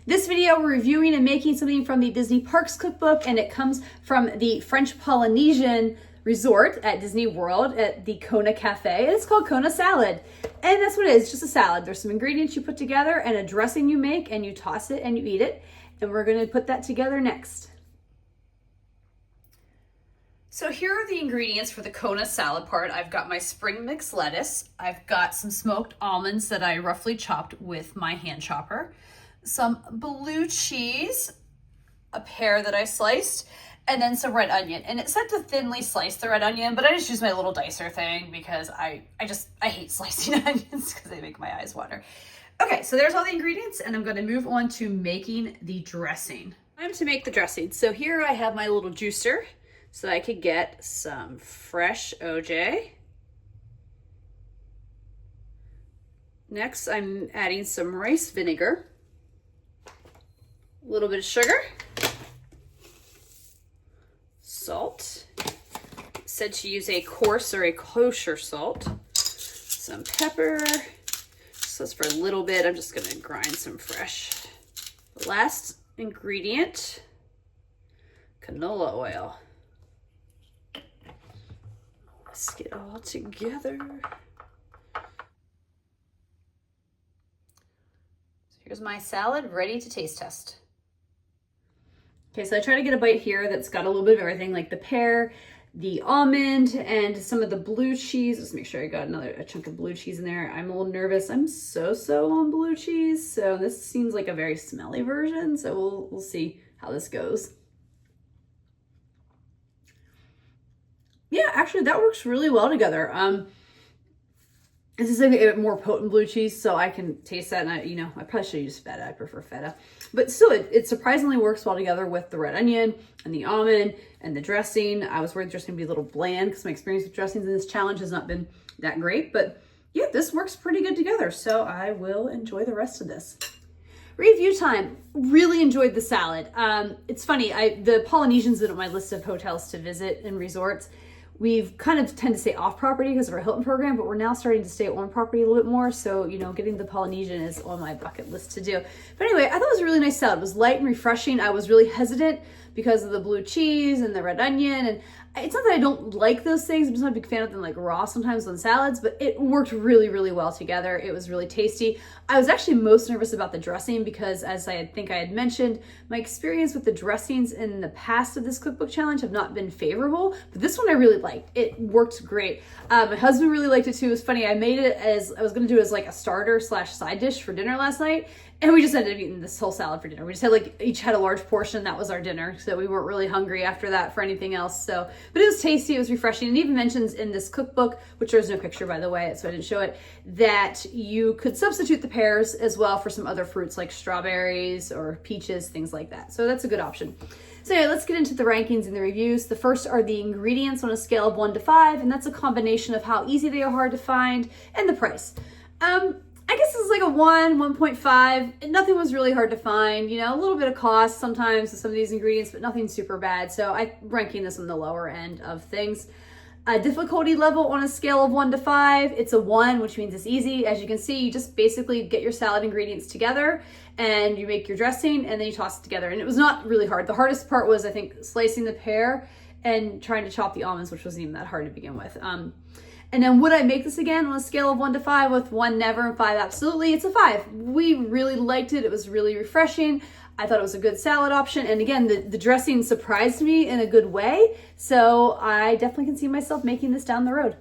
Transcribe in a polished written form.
This video, we're reviewing and making something from the Disney Parks Cookbook, and it comes from the French Polynesian resort at Disney World at the Kona Cafe. It's called Kona Salad. And that's what it is, just a salad. There's some ingredients you put together and a dressing you make, and you toss it and you eat it. And we're gonna put that together next. So here are the ingredients for the Kona salad part. I've got my spring mix lettuce. I've got some smoked almonds that I roughly chopped with my hand chopper. Some blue cheese, a pear that I sliced, and then some red onion. And it said to thinly slice the red onion, but I just used my little dicer thing because I hate slicing onions because they make my eyes water. Okay, so there's all the ingredients, and I'm gonna move on to making the dressing. Time to make the dressing. So here I have my little juicer so I could get some fresh OJ. Next, I'm adding some rice vinegar, a little bit of sugar, salt. It said to use a coarse or a kosher salt, some pepper. So that's for a little bit. I'm just gonna grind some fresh. The last ingredient, canola oil. Whisk it all together. So here's my salad ready to taste test. Okay, so I try to get a bite here that's got a little bit of everything, like the pear, the almond, and some of the blue cheese. Let's make sure I got a chunk of blue cheese in there. I'm a little nervous. I'm so on blue cheese, so this seems like a very smelly version, so we'll see how this goes. Yeah, actually that works really well together. This is a more potent blue cheese, so I can taste that, and I probably should use feta. I prefer feta. But still, it surprisingly works well together with the red onion and the almond and the dressing. I was worried the dressing would be a little bland because my experience with dressings in this challenge has not been that great. But yeah, this works pretty good together, so I will enjoy the rest of this. Review time. Really enjoyed the salad. It's funny, the Polynesian's been on my list of hotels to visit and resorts. We've kind of tend to stay off property because of our Hilton program, but we're now starting to stay on property a little bit more. So, getting the Polynesian is on my bucket list to do. But anyway, I thought it was a really nice salad. It was light and refreshing. I was really hesitant because of the blue cheese and the red onion. And it's not that I don't like those things. I'm just not a big fan of them like raw sometimes on salads, but it worked really well together. It was really tasty. I was actually most nervous about the dressing because, as I think I had mentioned, my experience with the dressings in the past of this cookbook challenge have not been favorable, but this one I really liked. It worked great. My husband really liked it too. It was funny. I made it as, I was gonna do it as like a starter / side dish for dinner last night, and we just ended up eating this whole salad for dinner. We just had each had a large portion. That was our dinner. So we weren't really hungry after that for anything else. So, but it was tasty, it was refreshing. And it even mentions in this cookbook, which there's no picture by the way, so I didn't show it, that you could substitute the pears as well for some other fruits like strawberries or peaches, things like that. So that's a good option. So anyway, let's get into the rankings and the reviews. The first are the ingredients on a scale of 1 to 5, and that's a combination of how easy they are, hard to find, and the price. I guess this is like a 1.5. Nothing was really hard to find. A little bit of cost sometimes with some of these ingredients, but nothing super bad. So I'm ranking this on the lower end of things. Difficulty level on a scale of 1 to 5, it's a 1, which means it's easy. As you can see, you just basically get your salad ingredients together and you make your dressing and then you toss it together. And it was not really hard. The hardest part was, I think, slicing the pear and trying to chop the almonds, which wasn't even that hard to begin with. And then would I make this again on a scale of 1 to 5 with 1 never and 5 absolutely? It's a 5. We really liked it. It was really refreshing. I thought it was a good salad option. And again, the dressing surprised me in a good way. So I definitely can see myself making this down the road.